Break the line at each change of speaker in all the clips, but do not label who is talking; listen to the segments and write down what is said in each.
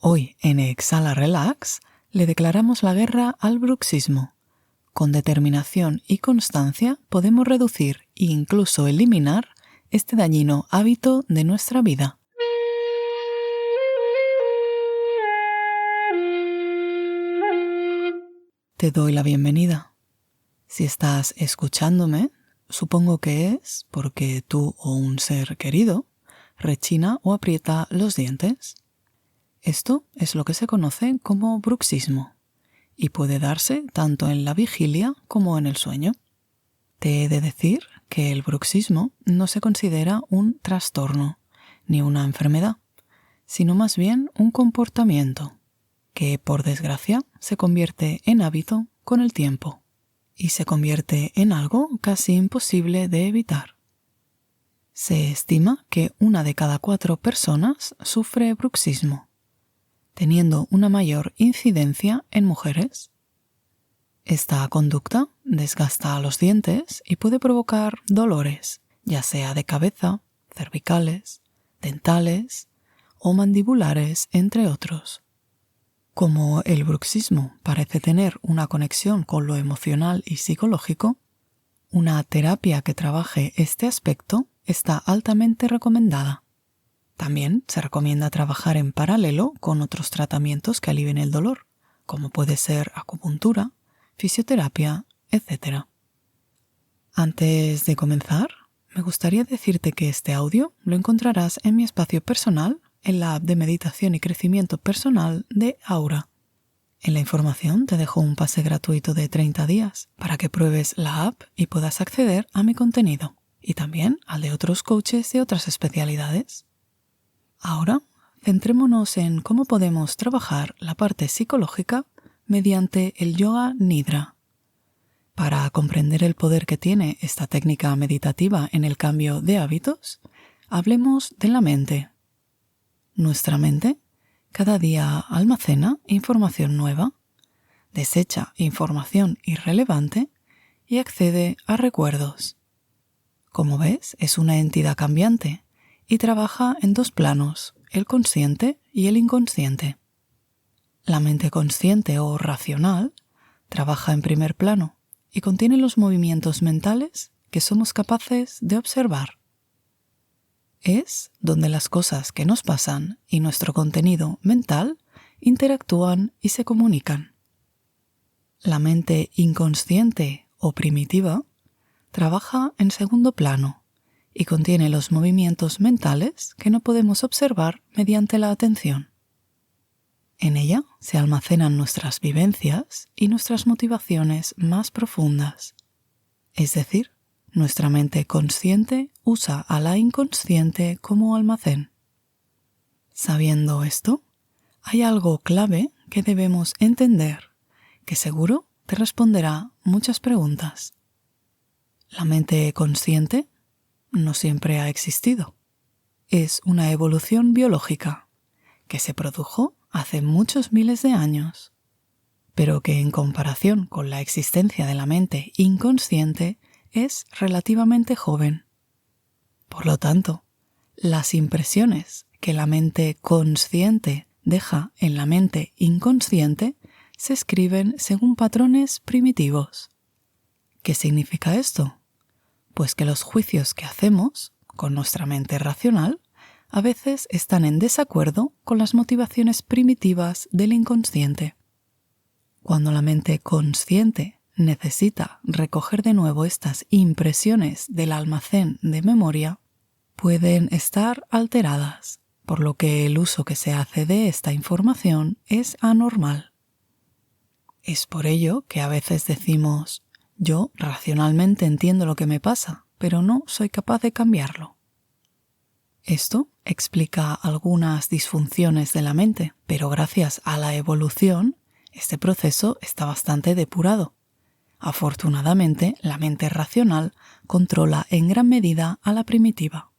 Hoy en Exhala Relax le declaramos la guerra al bruxismo. Con determinación y constancia podemos reducir e incluso eliminar este dañino hábito de nuestra vida. Te doy la bienvenida. Si estás escuchándome, supongo que es porque tú o un ser querido rechina o aprieta los dientes. Esto es lo que se conoce como bruxismo y puede darse tanto en la vigilia como en el sueño. Te he de decir que el bruxismo no se considera un trastorno ni una enfermedad, sino más bien un comportamiento que, por desgracia, se convierte en hábito con el tiempo y se convierte en algo casi imposible de evitar. Se estima que 1 de cada 4 personas sufre bruxismo, teniendo una mayor incidencia en mujeres. Esta conducta desgasta los dientes y puede provocar dolores, ya sea de cabeza, cervicales, dentales o mandibulares, entre otros. Como el bruxismo parece tener una conexión con lo emocional y psicológico, una terapia que trabaje este aspecto está altamente recomendada. También se recomienda trabajar en paralelo con otros tratamientos que alivien el dolor, como puede ser acupuntura, fisioterapia, etc. Antes de comenzar, me gustaría decirte que este audio lo encontrarás en mi espacio personal en la app de meditación y crecimiento personal de Aura. En la información te dejo un pase gratuito de 30 días para que pruebes la app y puedas acceder a mi contenido, y también al de otros coaches de otras especialidades. Ahora, centrémonos en cómo podemos trabajar la parte psicológica mediante el yoga nidra. Para comprender el poder que tiene esta técnica meditativa en el cambio de hábitos, hablemos de la mente. Nuestra mente cada día almacena información nueva, desecha información irrelevante y accede a recuerdos. Como ves, es una entidad cambiante y trabaja en 2 planos, el consciente y el inconsciente. La mente consciente o racional trabaja en primer plano y contiene los movimientos mentales que somos capaces de observar. Es donde las cosas que nos pasan y nuestro contenido mental interactúan y se comunican. La mente inconsciente o primitiva trabaja en segundo plano y contiene los movimientos mentales que no podemos observar mediante la atención. En ella se almacenan nuestras vivencias y nuestras motivaciones más profundas. Es decir, nuestra mente consciente usa a la inconsciente como almacén. Sabiendo esto, hay algo clave que debemos entender, que seguro te responderá muchas preguntas. La mente consciente no siempre ha existido. Es una evolución biológica que se produjo hace muchos miles de años, pero que en comparación con la existencia de la mente inconsciente es relativamente joven. Por lo tanto, las impresiones que la mente consciente deja en la mente inconsciente se escriben según patrones primitivos. ¿Qué significa esto? Pues que los juicios que hacemos con nuestra mente racional a veces están en desacuerdo con las motivaciones primitivas del inconsciente. Cuando la mente consciente necesita recoger de nuevo estas impresiones del almacén de memoria, pueden estar alteradas, por lo que el uso que se hace de esta información es anormal. Es por ello que a veces decimos: yo racionalmente entiendo lo que me pasa, pero no soy capaz de cambiarlo. Esto explica algunas disfunciones de la mente, pero gracias a la evolución, este proceso está bastante depurado. Afortunadamente, la mente racional controla en gran medida a la primitiva.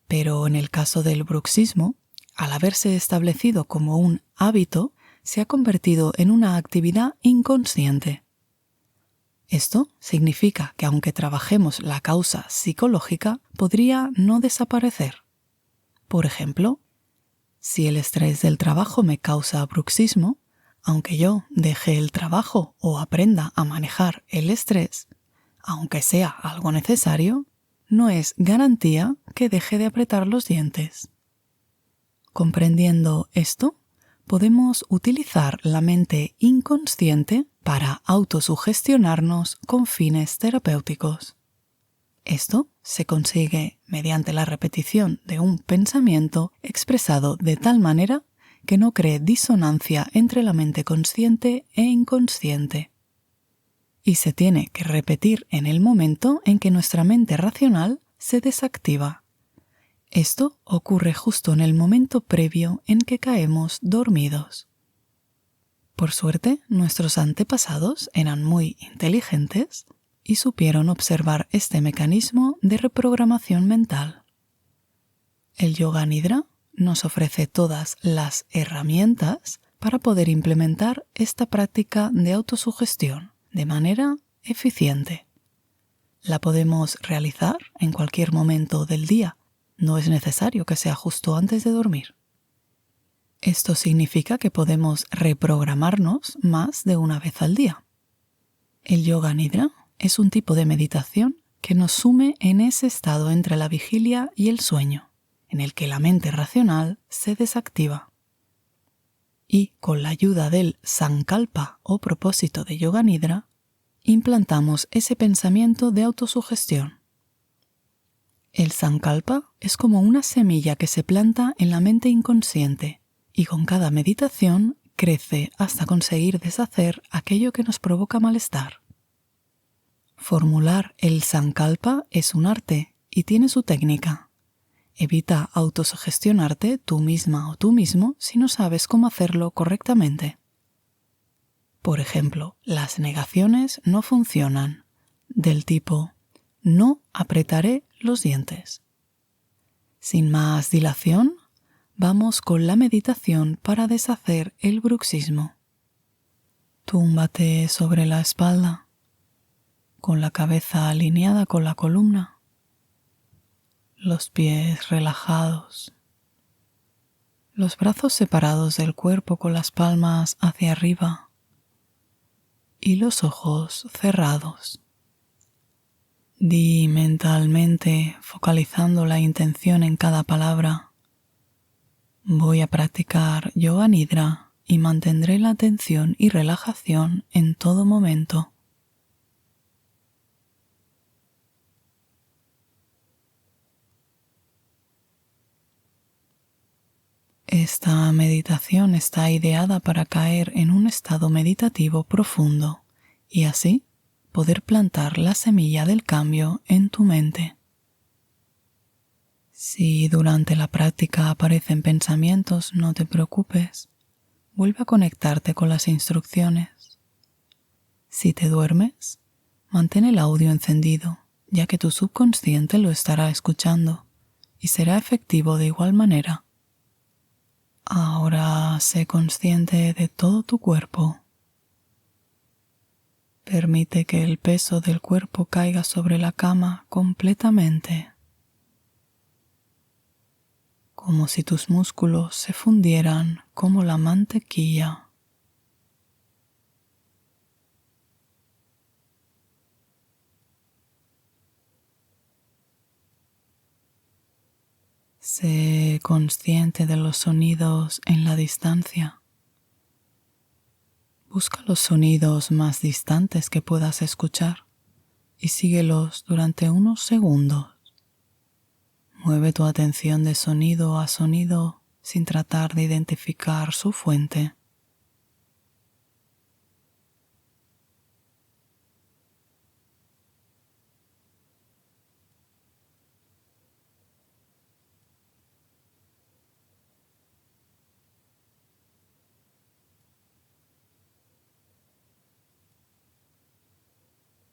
Pero en el caso del bruxismo, al haberse establecido como un hábito, se ha convertido en una actividad inconsciente. Esto significa que aunque trabajemos la causa psicológica, podría no desaparecer. Por ejemplo, Si el estrés del trabajo me causa bruxismo, aunque yo deje el trabajo o aprenda a manejar el estrés, aunque sea algo necesario, no es garantía que deje de apretar los dientes. Comprendiendo esto, podemos utilizar la mente inconsciente para autosugestionarnos con fines terapéuticos. Esto se consigue mediante la repetición de un pensamiento expresado de tal manera que no cree disonancia entre la mente consciente e inconsciente. Y se tiene que repetir en el momento en que nuestra mente racional se desactiva. Esto ocurre justo en el momento previo en que caemos dormidos. Por suerte, nuestros antepasados eran muy inteligentes y supieron observar este mecanismo de reprogramación mental. El Yoga Nidra nos ofrece todas las herramientas para poder implementar esta práctica de autosugestión de manera eficiente. La podemos realizar en cualquier momento del día. No es necesario que sea justo antes de dormir. Esto significa que podemos reprogramarnos más de una vez al día. El Yoga Nidra es un tipo de meditación que nos sume en ese estado entre la vigilia y el sueño, en el que la mente racional se desactiva. Y con la ayuda del Sankalpa o propósito de Yoga Nidra, implantamos ese pensamiento de autosugestión. El Sankalpa es como una semilla que se planta en la mente inconsciente y con cada meditación crece hasta conseguir deshacer aquello que nos provoca malestar. Formular el Sankalpa es un arte y tiene su técnica. Evita autosugestionarte tú misma o tú mismo si no sabes cómo hacerlo correctamente. Por ejemplo, las negaciones no funcionan, del tipo no apretaré los dientes. Sin más dilación, vamos con la meditación para deshacer el bruxismo. Túmbate sobre la espalda, con la cabeza alineada con la columna, los pies relajados, los brazos separados del cuerpo con las palmas hacia arriba y los ojos cerrados. Di mentalmente, focalizando la intención en cada palabra: voy a practicar Yoga Nidra y mantendré la atención y relajación en todo momento. Esta meditación está ideada para caer en un estado meditativo profundo y así poder plantar la semilla del cambio en tu mente. Si durante la práctica aparecen pensamientos, no te preocupes. Vuelve a conectarte con las instrucciones. Si te duermes, mantén el audio encendido, ya que tu subconsciente lo estará escuchando y será efectivo de igual manera. Ahora sé consciente de todo tu cuerpo. Permite que el peso del cuerpo caiga sobre la cama completamente, como si tus músculos se fundieran como la mantequilla. Sé consciente de los sonidos en la distancia. Busca los sonidos más distantes que puedas escuchar y síguelos durante unos segundos. Mueve tu atención de sonido a sonido sin tratar de identificar su fuente.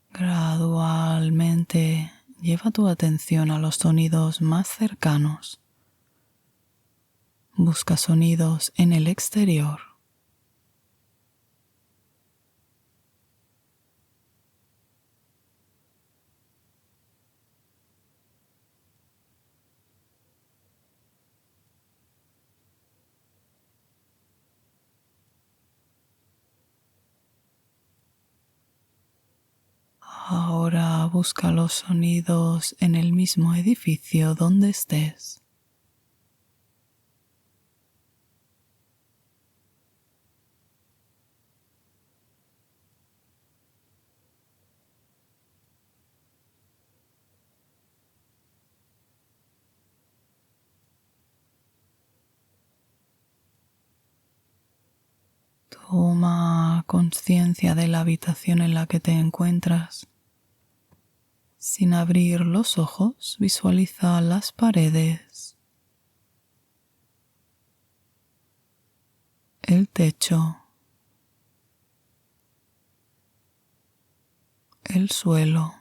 Gradualmente lleva tu atención a los sonidos más cercanos. Busca sonidos en el exterior. Ahora busca los sonidos en el mismo edificio donde estés. Toma conciencia de la habitación en la que te encuentras. Sin abrir los ojos, visualiza las paredes, el techo, el suelo,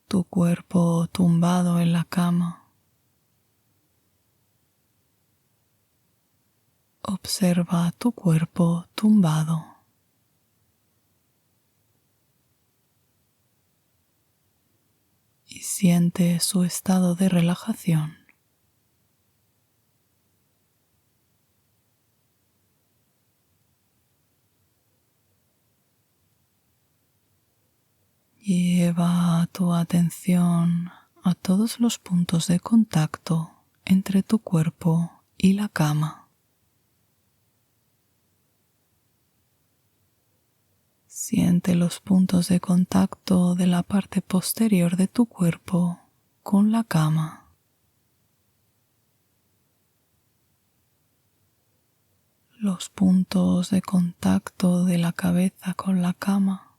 tu cuerpo tumbado en la cama. Observa tu cuerpo tumbado. Y siente su estado de relajación. Lleva tu atención a todos los puntos de contacto entre tu cuerpo y la cama. Siente los puntos de contacto de la parte posterior de tu cuerpo con la cama. Los puntos de contacto de la cabeza con la cama.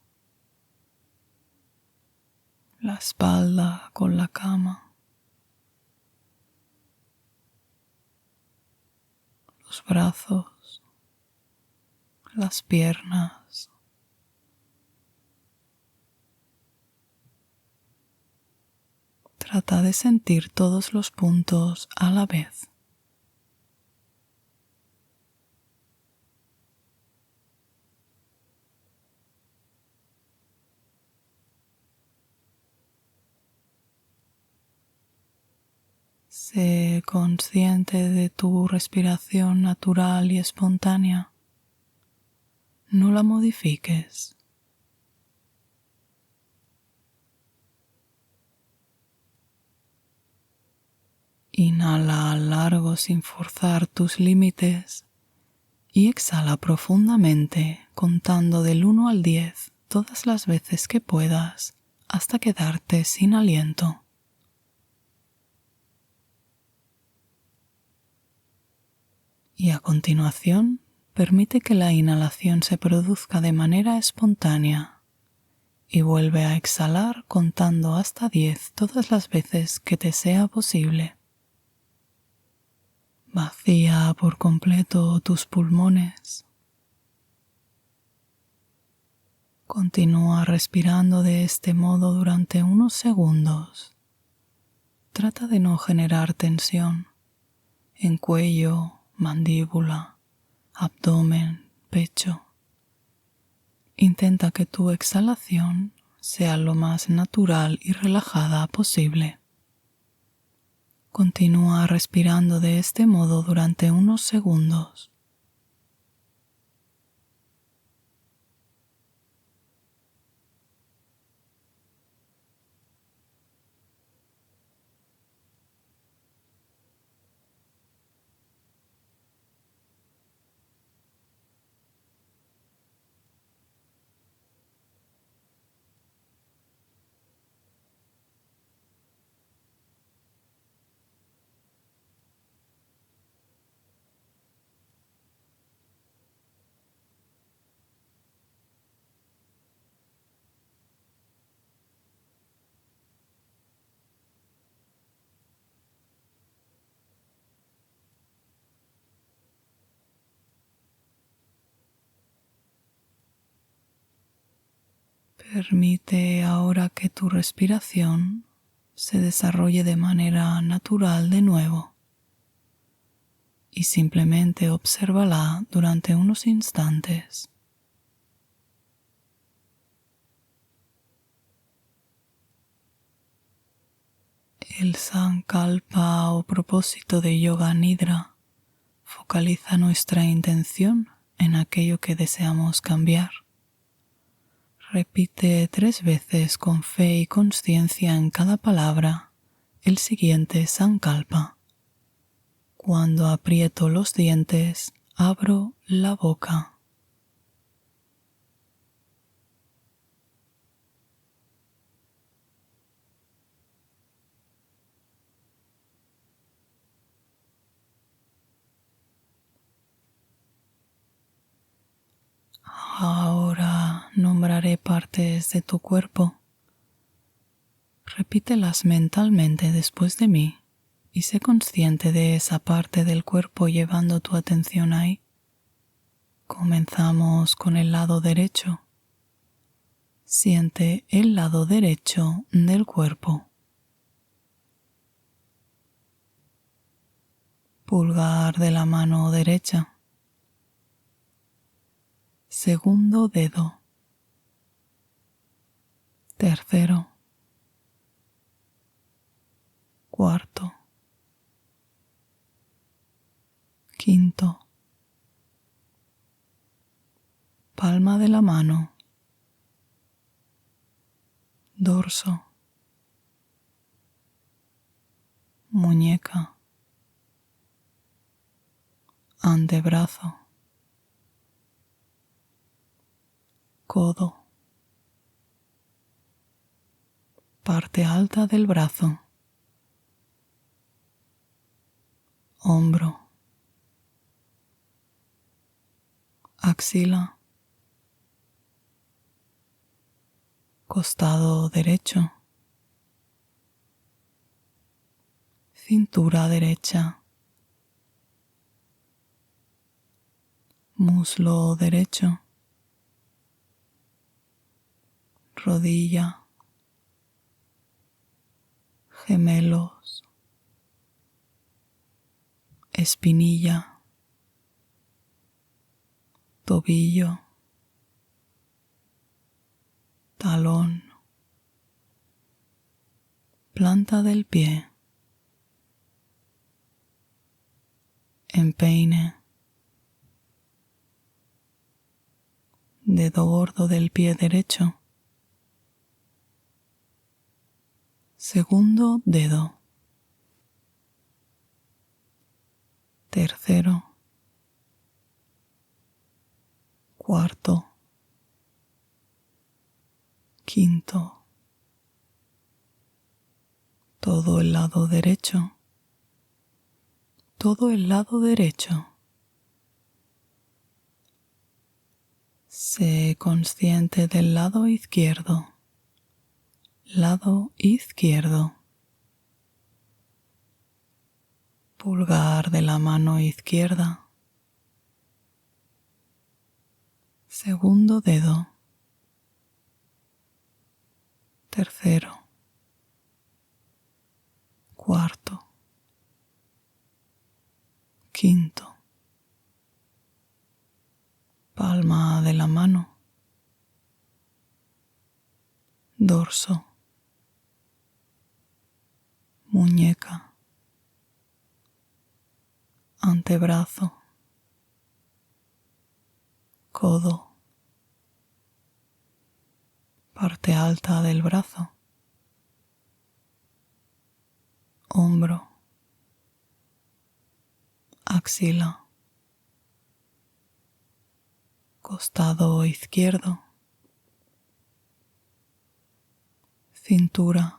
La espalda con la cama. Los brazos. Las piernas. Trata de sentir todos los puntos a la vez. Sé consciente de tu respiración natural y espontánea. No la modifiques. Inhala largo sin forzar tus límites y exhala profundamente contando del 1 al 10 todas las veces que puedas hasta quedarte sin aliento. Y a continuación, permite que la inhalación se produzca de manera espontánea y vuelve a exhalar contando hasta 10 todas las veces que te sea posible. Vacía por completo tus pulmones. Continúa respirando de este modo durante unos segundos. Trata de no generar tensión en cuello, mandíbula, abdomen, pecho. Intenta que tu exhalación sea lo más natural y relajada posible. Continúa respirando de este modo durante unos segundos. Permite ahora que tu respiración se desarrolle de manera natural de nuevo y simplemente obsérvala durante unos instantes. El Sankalpa o propósito de Yoga Nidra focaliza nuestra intención en aquello que deseamos cambiar. Repite 3 veces con fe y consciencia en cada palabra el siguiente Sankalpa. Cuando aprieto los dientes, abro la boca. Ahora nombraré partes de tu cuerpo. Repítelas mentalmente después de mí y sé consciente de esa parte del cuerpo llevando tu atención ahí. Comenzamos con el lado derecho. Siente el lado derecho del cuerpo. Pulgar de la mano derecha. Segundo dedo. Tercero. Cuarto. Quinto. Palma de la mano. Dorso. Muñeca. Antebrazo. Codo. Parte alta del brazo. Hombro. Axila. Costado derecho. Cintura derecha. Muslo derecho. Rodilla. Gemelos. Espinilla. Tobillo. Talón. Planta del pie. Empeine. Dedo gordo del pie derecho. Segundo dedo. Tercero. Cuarto. Quinto. Todo el lado derecho. Todo el lado derecho. Sé consciente del lado izquierdo. Lado izquierdo. Pulgar de la mano izquierda. Segundo dedo. Tercero. Cuarto. Quinto. Palma de la mano. Dorso. Muñeca. Antebrazo. Codo. Parte alta del brazo. Hombro. Axila. Costado izquierdo. Cintura.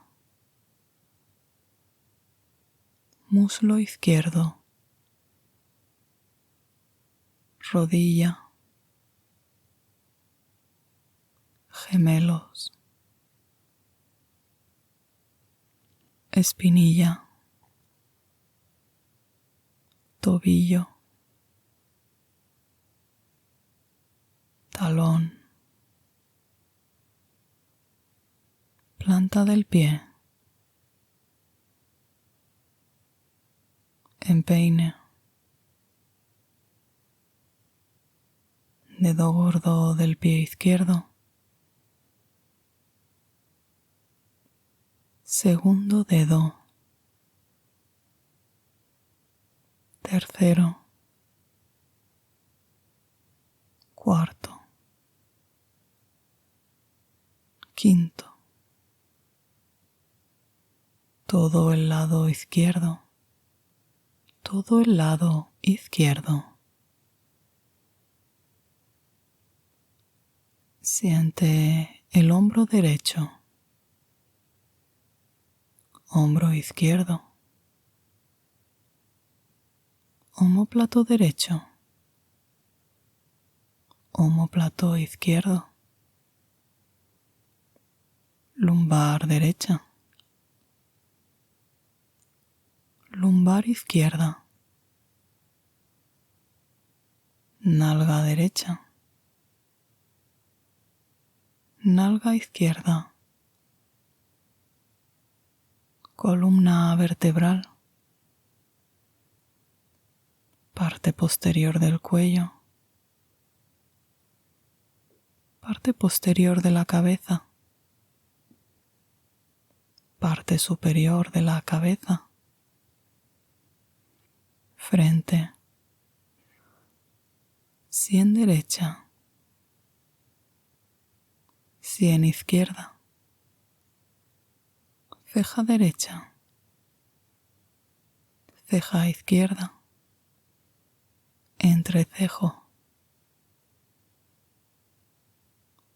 Muslo izquierdo. Rodilla. Gemelos. Espinilla. Tobillo. Talón. Planta del pie. Empeine. Dedo gordo del pie izquierdo. Segundo dedo. Tercero. todo el lado izquierdo, todo el lado izquierdo. Siente el hombro derecho, hombro izquierdo, omóplato derecho, omóplato izquierdo, lumbar derecha, lumbar izquierda, nalga derecha, nalga izquierda, columna vertebral, parte posterior del cuello, parte posterior de la cabeza, parte superior de la cabeza, frente, sien derecha, sien izquierda, ceja derecha, ceja izquierda, entrecejo,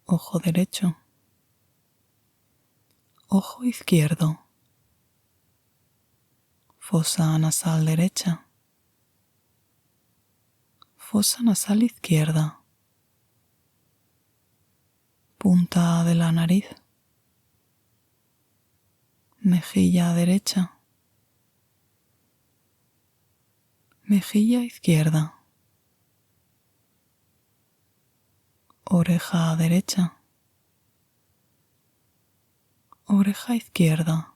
ojo derecho, ojo izquierdo, fosa nasal derecha, fosa nasal izquierda, punta de la nariz, mejilla derecha, mejilla izquierda, oreja derecha, oreja izquierda,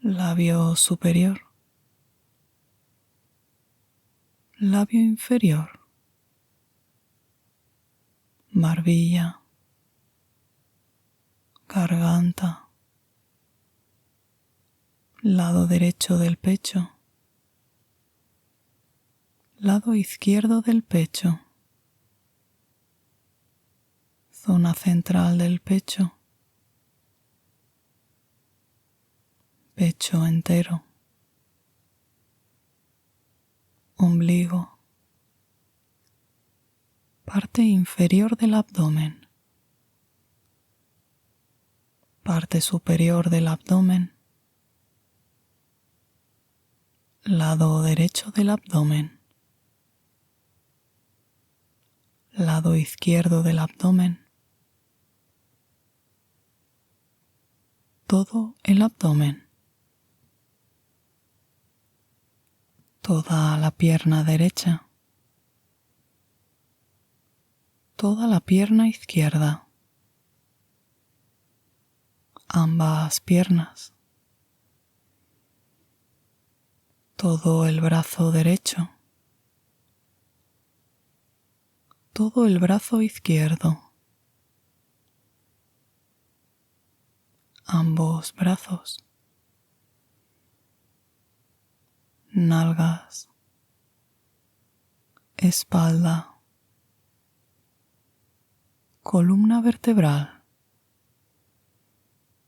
labio superior, labio inferior, barbilla, garganta, lado derecho del pecho, lado izquierdo del pecho, zona central del pecho, pecho entero, ombligo, parte inferior del abdomen, parte superior del abdomen, lado derecho del abdomen, lado izquierdo del abdomen, todo el abdomen, toda la pierna derecha, toda la pierna izquierda, ambas piernas, todo el brazo derecho, todo el brazo izquierdo, ambos brazos, nalgas, espalda, columna vertebral,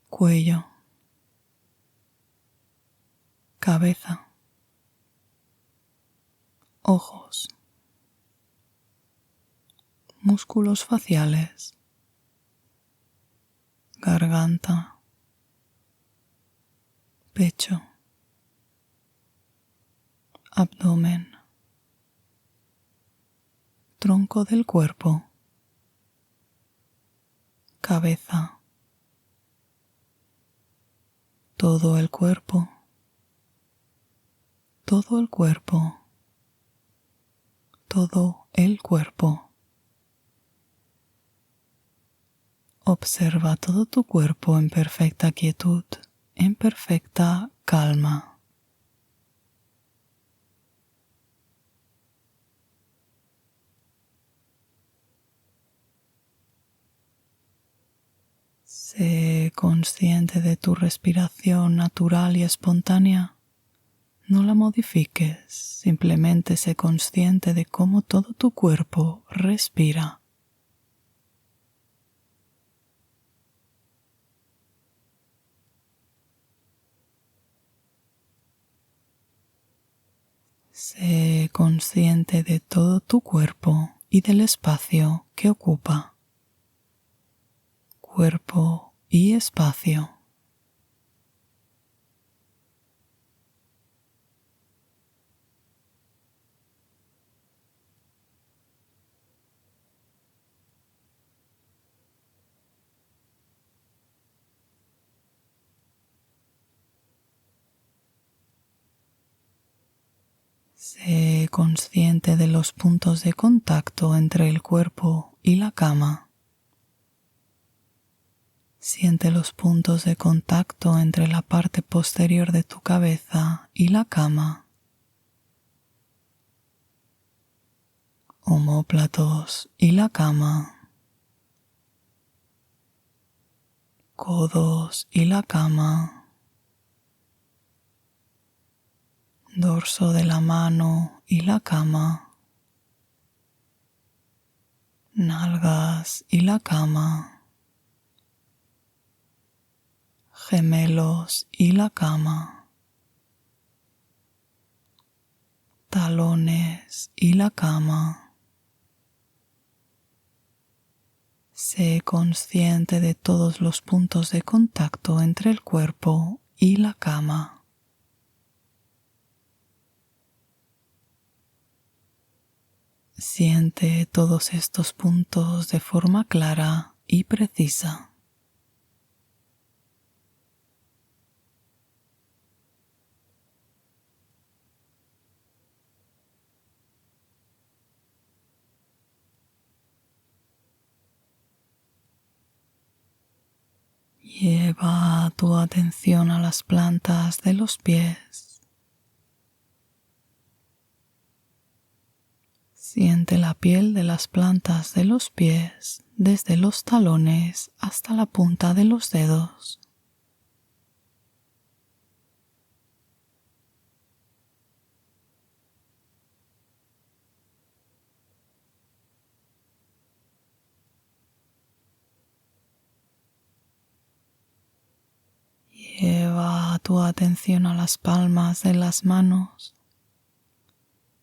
cuello, cabeza, ojos, músculos faciales, garganta, pecho, abdomen, tronco del cuerpo, cabeza, todo el cuerpo, todo el cuerpo, todo el cuerpo. Observa todo tu cuerpo en perfecta quietud, en perfecta calma. Sé consciente de tu respiración natural y espontánea. No la modifiques, simplemente sé consciente de cómo todo tu cuerpo respira. Sé consciente de todo tu cuerpo y del espacio que ocupa. Cuerpo y espacio. Sé consciente de los puntos de contacto entre el cuerpo y la cama. Siente los puntos de contacto entre la parte posterior de tu cabeza y la cama. Omóplatos y la cama. Codos y la cama. Dorso de la mano y la cama. Nalgas y la cama. Gemelos y la cama. Talones y la cama. Sé consciente de todos los puntos de contacto entre el cuerpo y la cama. Siente todos estos puntos de forma clara y precisa. Lleva tu atención a las plantas de los pies. Siente la piel de las plantas de los pies desde los talones hasta la punta de los dedos. Lleva tu atención a las palmas de las manos.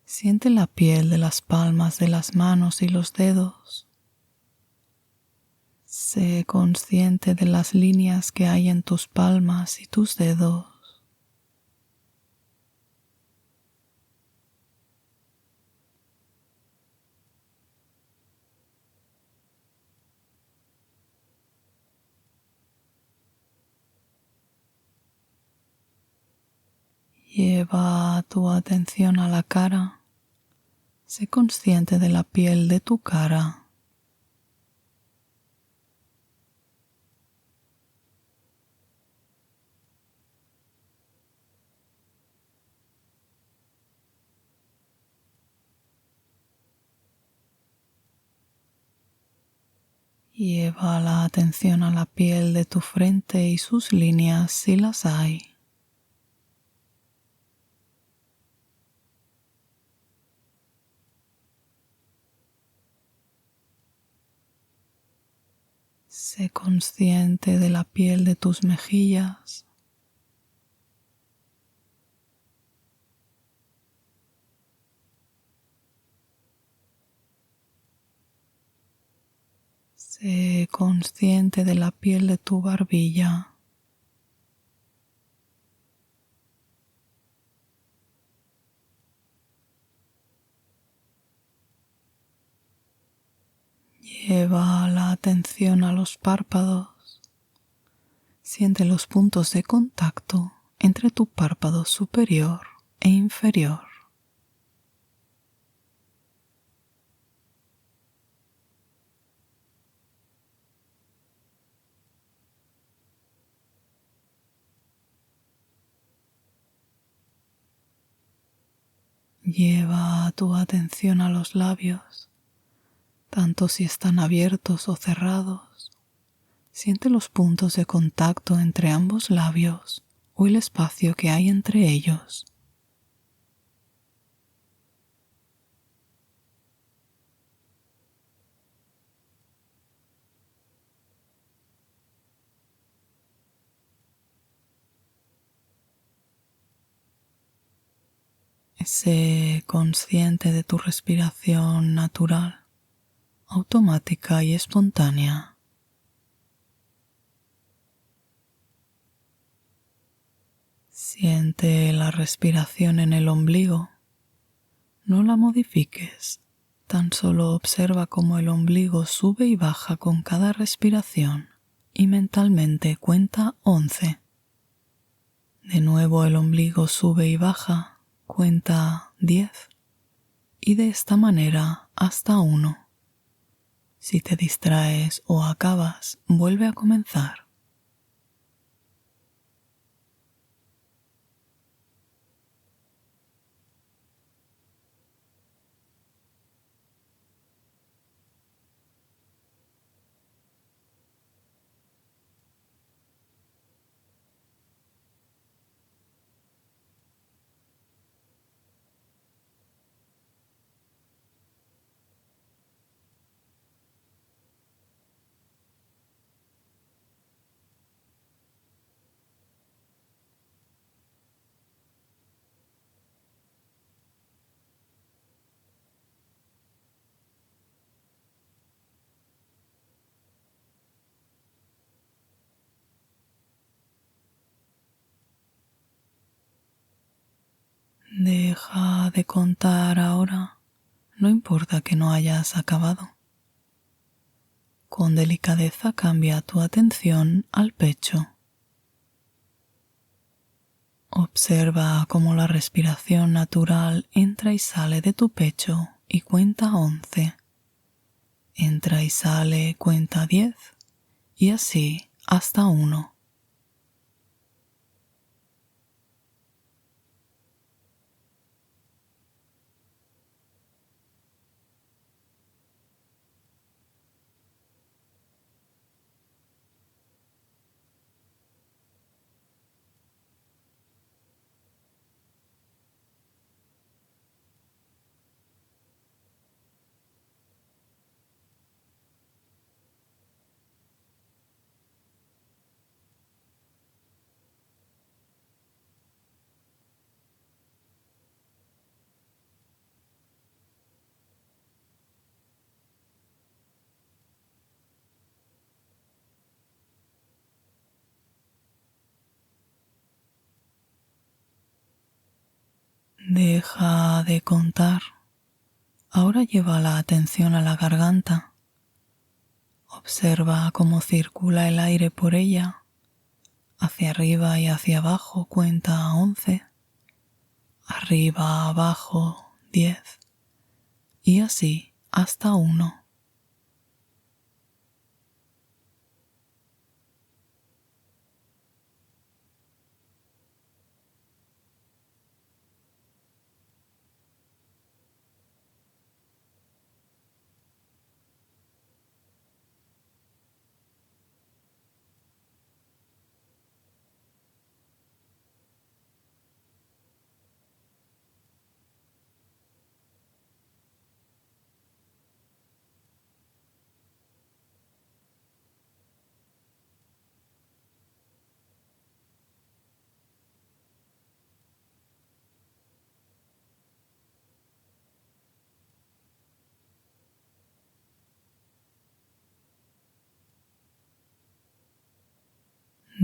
Siente la piel de las palmas de las manos y los dedos. Sé consciente de las líneas que hay en tus palmas y tus dedos. Lleva tu atención a la cara. Sé consciente de la piel de tu cara. Lleva la atención a la piel de tu frente y sus líneas si las hay. Sé consciente de la piel de tus mejillas. Sé consciente de la piel de tu barbilla. Lleva la atención a los párpados. Siente los puntos de contacto entre tu párpado superior e inferior. Lleva tu atención a los labios, tanto si están abiertos o cerrados. Siente los puntos de contacto entre ambos labios o el espacio que hay entre ellos. Sé consciente de tu respiración natural, automática y espontánea. Siente la respiración en el ombligo. No la modifiques, tan solo observa cómo el ombligo sube y baja con cada respiración y mentalmente cuenta 11. De nuevo el ombligo sube y baja, cuenta 10 y de esta manera hasta 1. Si te distraes o acabas, vuelve a comenzar. Deja de contar ahora, no importa que no hayas acabado. Con delicadeza cambia tu atención al pecho. Observa cómo la respiración natural entra y sale de tu pecho y cuenta 11. Entra y sale, cuenta 10 y así hasta 1. Deja de contar. Ahora lleva la atención a la garganta. Observa cómo circula el aire por ella. Hacia arriba y hacia abajo cuenta 11. Arriba, abajo 10. Y así hasta 1.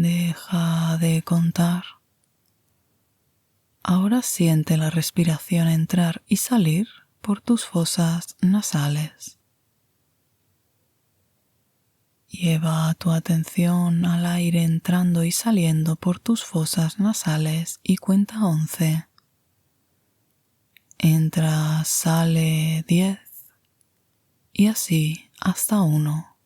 Deja de contar. Ahora siente la respiración entrar y salir por tus fosas nasales. Lleva tu atención al aire entrando y saliendo por tus fosas nasales y cuenta 11. Entra, sale 10 y así hasta 1.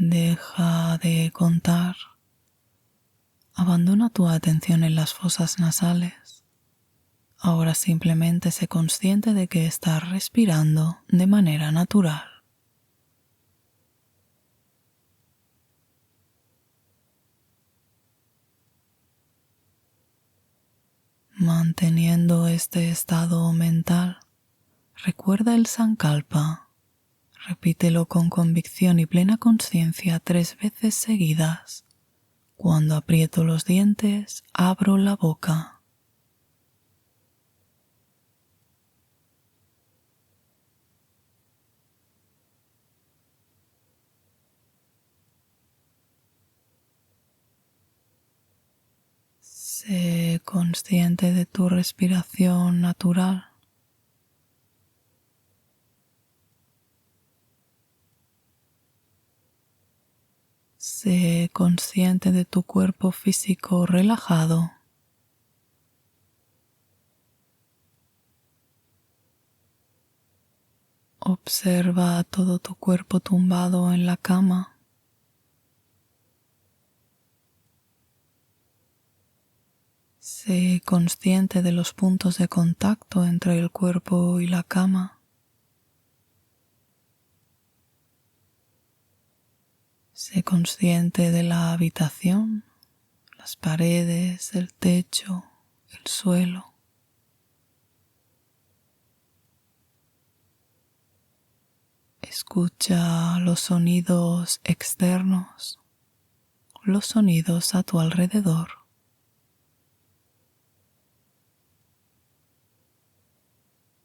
Deja de contar. Abandona tu atención en las fosas nasales. Ahora simplemente sé consciente de que estás respirando de manera natural. Manteniendo este estado mental, recuerda el Sankalpa. Repítelo con convicción y plena conciencia 3 veces seguidas. Cuando aprieto los dientes, abro la boca. Sé consciente de tu respiración natural. Sé consciente de tu cuerpo físico relajado. Observa todo tu cuerpo tumbado en la cama. Sé consciente de los puntos de contacto entre el cuerpo y la cama. Sé consciente de la habitación, las paredes, el techo, el suelo. Escucha los sonidos externos, los sonidos a tu alrededor.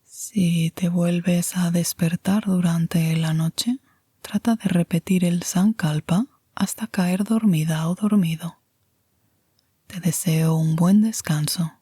Si te vuelves a despertar durante la noche, trata de repetir el Sankalpa hasta caer dormida o dormido. Te deseo un buen descanso.